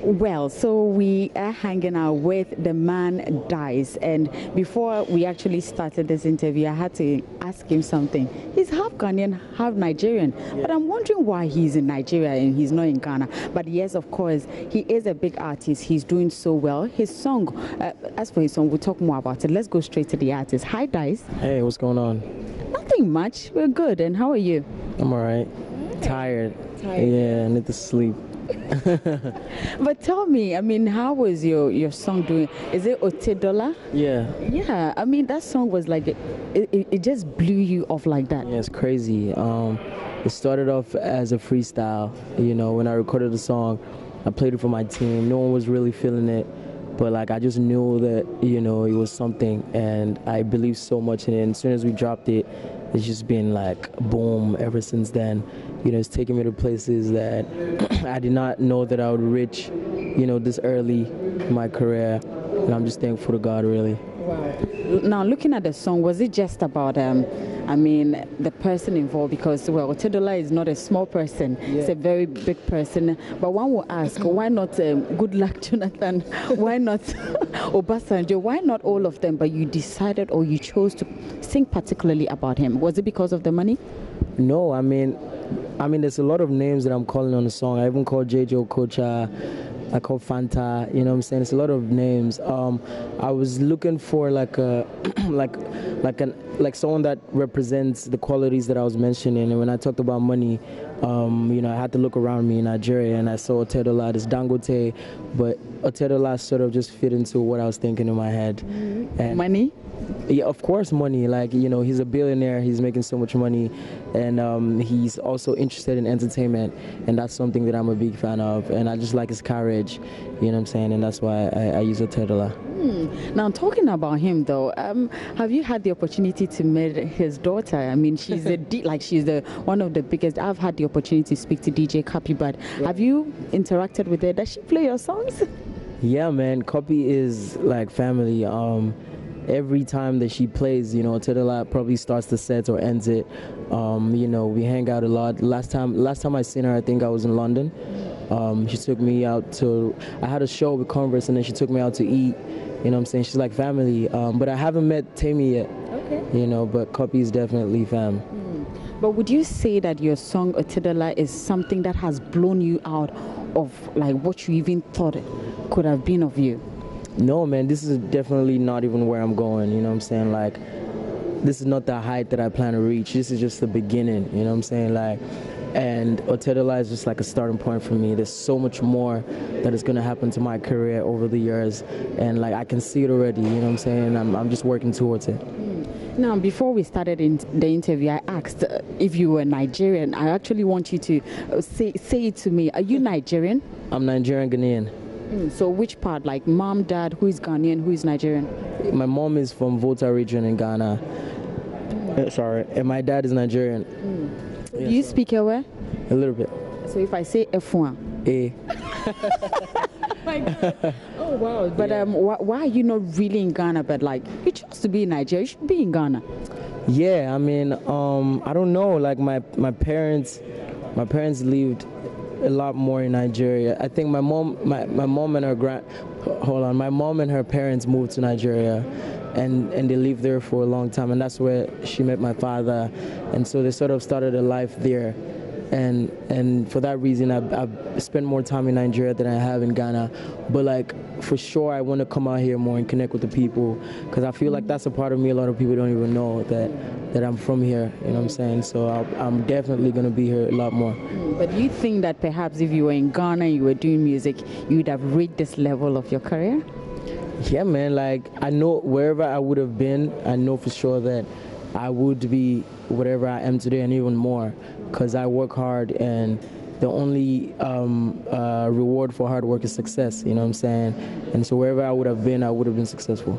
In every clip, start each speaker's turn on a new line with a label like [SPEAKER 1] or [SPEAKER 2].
[SPEAKER 1] Well, so we are hanging out with the man Dice, and before we actually started this interview, I had to ask him something. He's half Ghanaian, half Nigerian, but I'm wondering why he's in Nigeria and he's not in Ghana. But yes, of course, he is a big artist. He's doing so well. His song, as for his song, we'll talk more about it. Let's go straight to the artist. Hi, Dice.
[SPEAKER 2] Hey, what's going on?
[SPEAKER 1] Nothing much. We're good. And how are you?
[SPEAKER 2] I'm all right. Tired. Yeah, I need to sleep.
[SPEAKER 1] But tell me, I mean, how was your song doing? Is it Otedola?
[SPEAKER 2] Yeah.
[SPEAKER 1] Yeah, I mean, that song was like, it just blew you off like that.
[SPEAKER 2] Yeah, it's crazy. It started off as a freestyle. You know, when I recorded the song, I played it for my team. No one was really feeling it. But like, I just knew that, you know, it was something, and I believed so much in it. And as soon as we dropped it, it's just been like boom ever since then. You know, it's taken me to places that I did not know that I would reach, you know, this early in my career. And I'm just thankful to God, really.
[SPEAKER 1] Wow. Now, looking at the song, was it just about, I mean, the person involved? Because, well, Otedola is not a small person. Yeah. It's a very big person. But one will ask, why not Good Luck Jonathan? Why not Obasanjo? Why not all of them? But you decided, or you chose to sing particularly about him. Was it because of the money?
[SPEAKER 2] No, I mean, there's a lot of names that I'm calling on the song. I even called JJ Okocha. I call Fanta, you know what I'm saying? It's a lot of names. I was looking for like a, like someone that represents the qualities that I was mentioning. And when I talked about money, you know, I had to look around me in Nigeria, and I saw Otedola, this Dangote, but Otedola sort of just fit into what I was thinking in my head.
[SPEAKER 1] Mm-hmm. And money?
[SPEAKER 2] Yeah, of course, money. Like, you know, he's a billionaire. He's making so much money, and he's also interested in entertainment, and that's something that I'm a big fan of. And I just like his courage, you know what I'm saying? And that's why I use Otedola.
[SPEAKER 1] Now, talking about him, though, have you had the opportunity to meet his daughter? I mean, she's she's one of the biggest. I've had the opportunity to speak to DJ Copy, but have you interacted with her? Does she play your songs?
[SPEAKER 2] Yeah, man. Copy is like family. Every time that she plays, you know, Otedola probably starts the set or ends it. You know, we hang out a lot. Last time I seen her, I think I was in London. She took me out to, I had a show with Converse, and then she took me out to eat. You know what I'm saying? She's like family. But I haven't met Tammy yet. Okay. You know, but Copy is definitely fam.
[SPEAKER 1] But would you say that your song Otedola is something that has blown you out of like what you even thought could have been of you?
[SPEAKER 2] No, man, this is definitely not even where I'm going, you know what I'm saying? Like, this is not the height that I plan to reach. This is just the beginning, you know what I'm saying? Like, and Otedola is just like a starting point for me. There's so much more that is going to happen to my career over the years, and like, I can see it already, you know what I'm saying? I'm just working towards it.
[SPEAKER 1] Now, before we started the interview, I asked if you were Nigerian. I actually want you to say it to me. Are you Nigerian?
[SPEAKER 2] I'm Nigerian Ghanaian.
[SPEAKER 1] So which part, like mom, dad, who is Ghanaian, who is Nigerian?
[SPEAKER 2] My mom is from Volta region in Ghana. Sorry, and my dad is Nigerian.
[SPEAKER 1] Yeah, do you speak Ewe?
[SPEAKER 2] A little bit.
[SPEAKER 1] So if I say F1?
[SPEAKER 2] A.
[SPEAKER 1] My God. Oh, wow. But yeah. Why are you not really in Ghana, but like, you chose to be in Nigeria, you should be in Ghana?
[SPEAKER 2] Yeah, I mean, I don't know, like my parents lived a lot more in Nigeria. I think my mom and her parents moved to Nigeria, and they lived there for a long time, and that's where she met my father, and so they sort of started a life there. And for that reason, I've spent more time in Nigeria than I have in Ghana. But like, for sure, I want to come out here more and connect with the people, because I feel like that's a part of me a lot of people don't even know, that I'm from here, you know what I'm saying? So I'm definitely going to be here a lot more.
[SPEAKER 1] But do you think that perhaps if you were in Ghana and you were doing music, you would have reached this level of your career?
[SPEAKER 2] Yeah, man, like, I know wherever I would have been, I know for sure that I would be whatever I am today and even more, because I work hard, and the only reward for hard work is success. You know what I'm saying? And so wherever I would have been successful.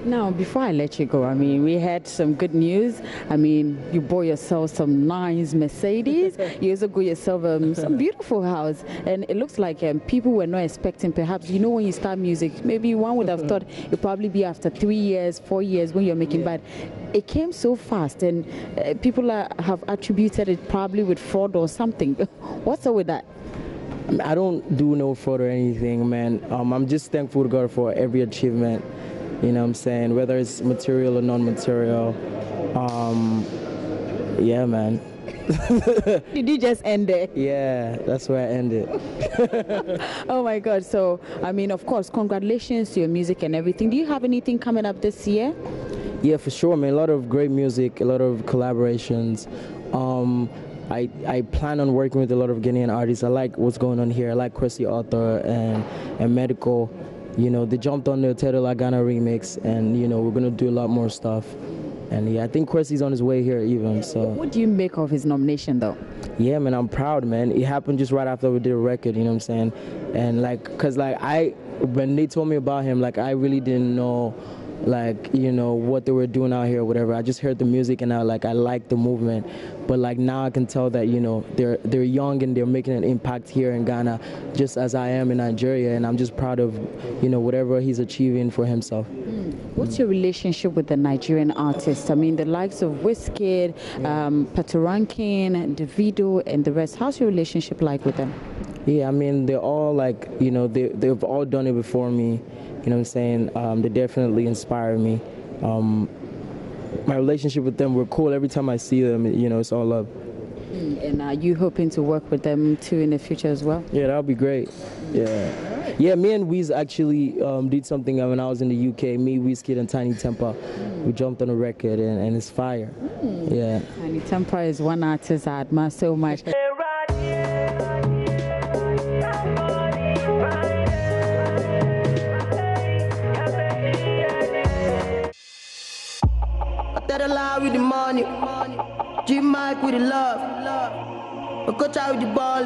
[SPEAKER 1] Now, before I let you go, I mean, we had some good news. I mean, you bought yourself some nice Mercedes. You also got yourself some beautiful house. And it looks like people were not expecting, perhaps, you know, when you start music, maybe one would have thought it'd probably be after 3 years, 4 years when you're making, but it came so fast. And people have attributed it probably with fraud or something. What's up with that?
[SPEAKER 2] I don't do no fraud or anything, man. I'm just thankful to God for every achievement. You know what I'm saying? Whether it's material or non-material. Yeah, man.
[SPEAKER 1] Did you just end there?
[SPEAKER 2] Yeah, that's where I ended.
[SPEAKER 1] Oh my God. So, I mean, of course, congratulations to your music and everything. Do you have anything coming up this year?
[SPEAKER 2] Yeah, for sure, man. A lot of great music, a lot of collaborations. I plan on working with a lot of Ghanaian artists. I like what's going on here. I like Kwesi Arthur and Medical. You know, they jumped on the Teddy Lagana remix, and, you know, we're going to do a lot more stuff. And, yeah, I think Kwesi's on his way here even, so.
[SPEAKER 1] What do you make of his nomination, though?
[SPEAKER 2] Yeah, man, I'm proud, man. It happened just right after we did a record, you know what I'm saying? And, like, because, like, when they told me about him, like, I really didn't know, like, you know, what they were doing out here or whatever. I just heard the music and I liked the movement. But like now I can tell that, you know, they're young and they're making an impact here in Ghana, just as I am in Nigeria, and I'm just proud of, you know, whatever he's achieving for himself.
[SPEAKER 1] What's your relationship with the Nigerian artists? I mean, the likes of Wizkid, Patoranking, Davido, and the rest. How's your relationship like with them?
[SPEAKER 2] Yeah, I mean, they're all like, you know, they've all done it before me. You know what I'm saying? They definitely inspire me. My relationship with them, we're cool. Every time I see them, you know, it's all love.
[SPEAKER 1] And are you hoping to work with them too in the future as well?
[SPEAKER 2] Yeah, that would be great. Yeah. Yeah, me and Wiz actually did something when I was in the UK. Me, Wizkid, and Tiny Temper. We jumped on a record and it's fire. Yeah.
[SPEAKER 1] Tiny Temper is one artist I admire so much.
[SPEAKER 3] That lie with the money, G Mike with the love, Okocha with the ball,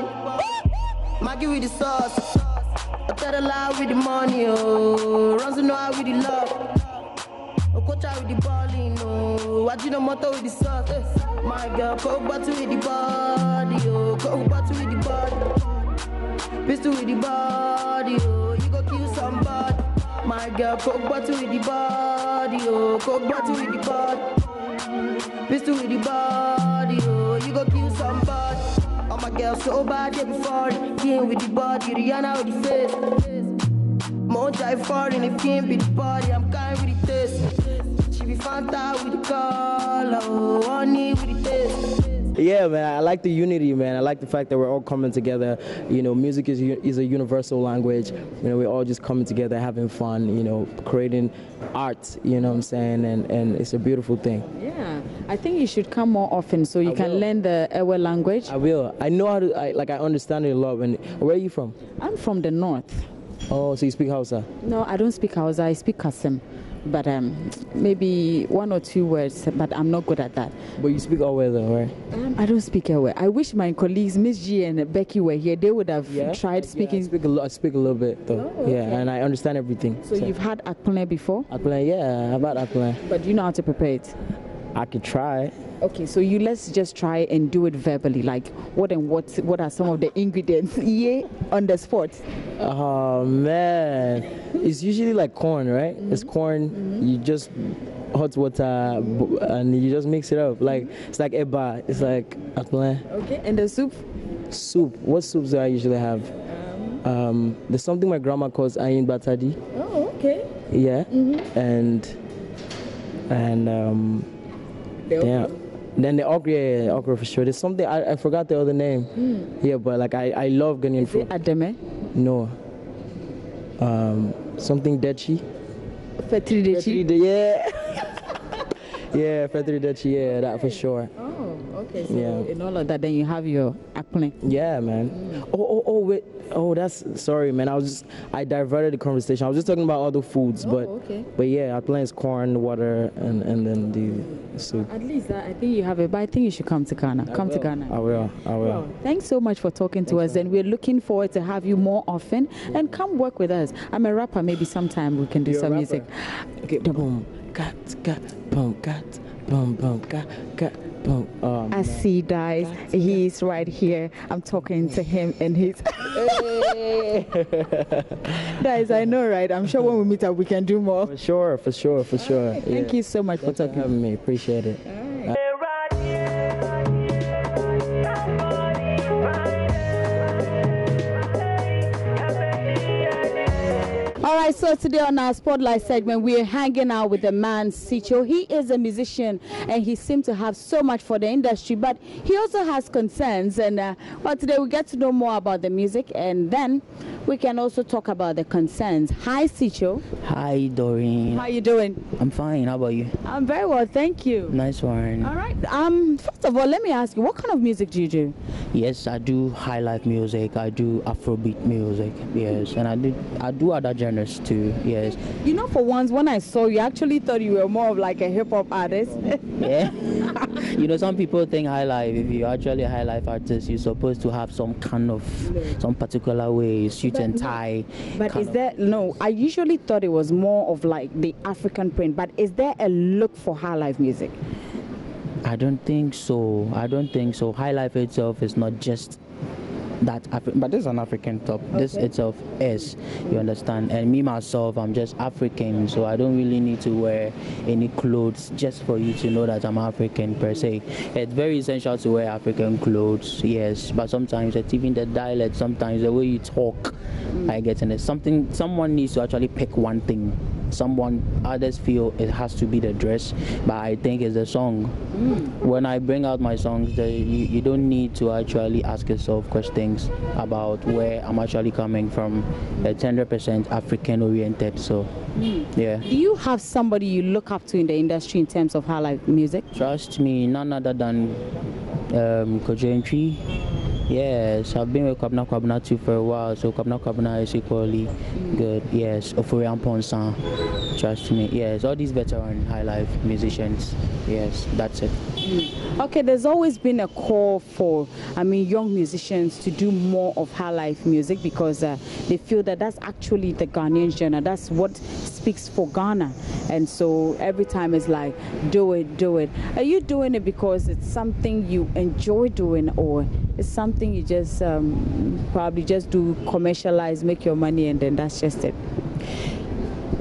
[SPEAKER 3] Maggie with the sauce. That lie with the money, Ronzo Noah with the love, Okocha with the balling, Wajino Moto with the sauce. My girl, Coke bottle with the body, Coke bottle with the body, pistol with the body, you go kill somebody. My girl, Coke bottle with the body, Coke bottle with the body. Pistol with the body, you go kill somebody. All my girls so bad, they be foreign. King with the body, Rihanna with the face. More drive foreign, if king be the body, I'm kind with the taste. She be Fanta with the color, honey with the taste.
[SPEAKER 2] Yeah, man, I like the unity, man. I like the fact that we're all coming together. You know, music is a universal language. You know, we're all just coming together, having fun, you know, creating art, you know what I'm saying? And it's a beautiful thing.
[SPEAKER 1] Yeah, I think you should come more often so you can learn the Ewe language.
[SPEAKER 2] I will. I know how to, I understand it a lot. Where are you from?
[SPEAKER 1] I'm from the north.
[SPEAKER 2] Oh, so you speak Hausa?
[SPEAKER 1] No, I don't speak Hausa. I speak Kasem. But maybe 1 or 2 words, but I'm not good at that.
[SPEAKER 2] But you speak Ewe though, right?
[SPEAKER 1] I don't speak Ewe. I wish my colleagues, Miss G and Becky, were here. They would have tried speaking.
[SPEAKER 2] Yeah, I speak a little bit though. Oh, okay. Yeah, and I understand everything.
[SPEAKER 1] So you've had akple before?
[SPEAKER 2] Akple, yeah, I've had akple.
[SPEAKER 1] But do you know how to prepare it?
[SPEAKER 2] I could try.
[SPEAKER 1] Okay, so let's just try and do it verbally. Like what are some of the ingredients? Yeah, on the spot.
[SPEAKER 2] Oh man, it's usually like corn, right? It's corn. You just hot water and you just mix it up. Like it's like eba. It's like akple.
[SPEAKER 1] Okay, and the soup?
[SPEAKER 2] Soup. What soups do I usually have? There's something my grandma calls ayin batadi.
[SPEAKER 1] Oh, okay.
[SPEAKER 2] Yeah, and yeah. Then the okra for sure. There's something I forgot the other name. Yeah, but like I love Ghanaian food.
[SPEAKER 1] Ademe?
[SPEAKER 2] No. Something dechi.
[SPEAKER 1] Fetri dechi.
[SPEAKER 2] Yeah. Yeah, Fetri dechi. Yeah, that for sure.
[SPEAKER 1] Oh, okay. So in all of that, then you have your akple.
[SPEAKER 2] Yeah, man. Oh, wait. Oh, that's sorry, man. I diverted the conversation. I was just talking about other foods,
[SPEAKER 1] okay.
[SPEAKER 2] but yeah, our plan is corn, water, and then the soup.
[SPEAKER 1] At least I think you have it, but I think you should come to Ghana. Come to Ghana.
[SPEAKER 2] I will.
[SPEAKER 1] Well, thanks so much for talking to us, and we're looking forward to have you more often. And come work with us. I'm a rapper. Maybe sometime we can do some music.
[SPEAKER 2] Okay, boom, cat, boom, cat, boom, cat.
[SPEAKER 1] I see, guys. He's right here. I'm talking to him, and he's. Guys, I know, right? I'm sure when we meet up, we can do more.
[SPEAKER 2] For sure.
[SPEAKER 1] Right. Thank you so much for talking.
[SPEAKER 2] For having me. Appreciate it.
[SPEAKER 1] All right, so today on our Spotlight segment, we are hanging out with the man, Sicho. He is a musician, and he seems to have so much for the industry, but he also has concerns. And well, today we get to know more about the music, and then we can also talk about the concerns. Hi, Sicho.
[SPEAKER 4] Hi, Doreen.
[SPEAKER 1] How you doing?
[SPEAKER 4] I'm fine. How about you?
[SPEAKER 1] I'm very well, thank you.
[SPEAKER 4] Nice one.
[SPEAKER 1] All right. First of all, let me ask you, what kind of music do you do?
[SPEAKER 4] Yes, I do high life music. I do Afrobeat music. Yes, and I do other genres too. Yes.
[SPEAKER 1] You know, for once when I saw you, I actually thought you were more of like a hip hop artist.
[SPEAKER 4] Yeah. You know, some people think high life. If you're actually a high life artist, you're supposed to have some kind of some particular way, suit and tie.
[SPEAKER 1] But is there I usually thought it was more of like the African print. But is there a look for high life music?
[SPEAKER 4] I don't think so. High life itself is not just that, but this is an African top. Okay. This itself is, you understand. And me myself, I'm just African, so I don't really need to wear any clothes just for you to know that I'm African per se. It's very essential to wear African clothes, yes. But sometimes it's even the dialect, sometimes the way you talk. I get in it. Someone needs to actually pick one thing. Others feel it has to be the dress, but I think it's the song. When I bring out my songs, you don't need to actually ask yourself questions about where I'm actually coming from. It's 100% African oriented, so yeah.
[SPEAKER 1] Do you have somebody you look up to in the industry in terms of high life music?
[SPEAKER 4] Trust me, none other than JoyNews. Yes, I've been with Kwabna too for a while, so Kwabna is equally good. Yes, Ofurian Ponsan, trust me. Yes, all these veteran high life musicians. Yes, that's it.
[SPEAKER 1] Okay, there's always been a call for, young musicians to do more of high life music because they feel that that's actually the Ghanaian genre. That's what speaks for Ghana. And so every time it's like, do it. Are you doing it because it's something you enjoy doing, or it's something you just probably just do, commercialize, make your money, and then that's just it?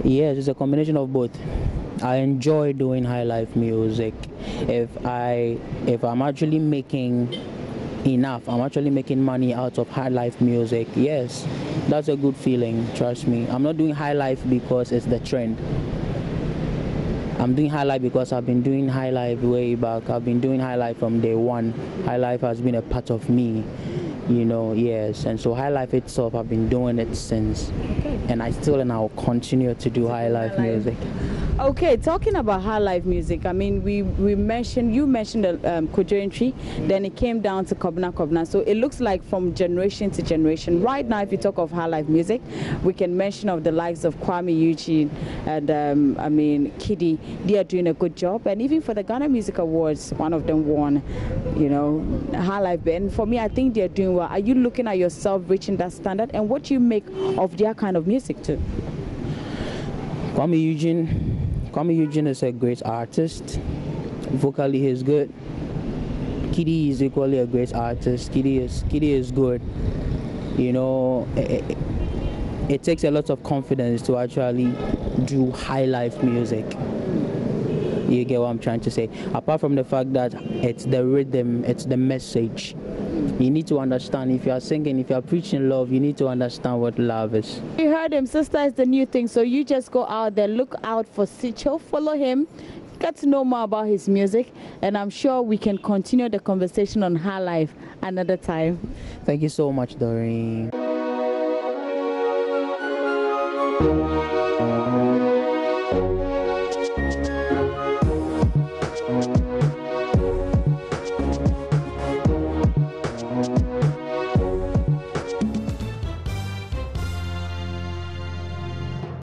[SPEAKER 4] Yes, it's a combination of both. I enjoy doing high life music. If I'm actually making enough, I'm actually making money out of high life music, yes, that's a good feeling, trust me. I'm not doing high life because it's the trend. I'm doing high life because I've been doing high life way back. I've been doing high life from day one. High life has been a part of me, yes. And so high life itself, I've been doing it since. Okay. And I'll continue to do high life music.
[SPEAKER 1] Okay, talking about high life music, you mentioned the JoyNews, then it came down to Kwabna. So it looks like from generation to generation. Right now, if you talk of high life music, we can mention of the likes of Kwame Eugene and Kiddy. They are doing a good job, and even for the Ghana Music Awards, one of them won, high life. And for me, I think they are doing well. Are you looking at yourself reaching that standard, and what do you make of their kind of music too?
[SPEAKER 4] Kwame Eugene is a great artist. Vocally, he's good. Kiddy is equally a great artist. Kiddy is good. It takes a lot of confidence to actually do high life music. You get what I'm trying to say? Apart from the fact that it's the rhythm, it's the message. You need to understand, if you are singing, if you are preaching love, you need to understand what love is.
[SPEAKER 1] You heard him, sister is the new thing. So you just go out there, look out for Sicho, follow him, get to know more about his music, and I'm sure we can continue the conversation on high life another time.
[SPEAKER 4] Thank you so much, Doreen.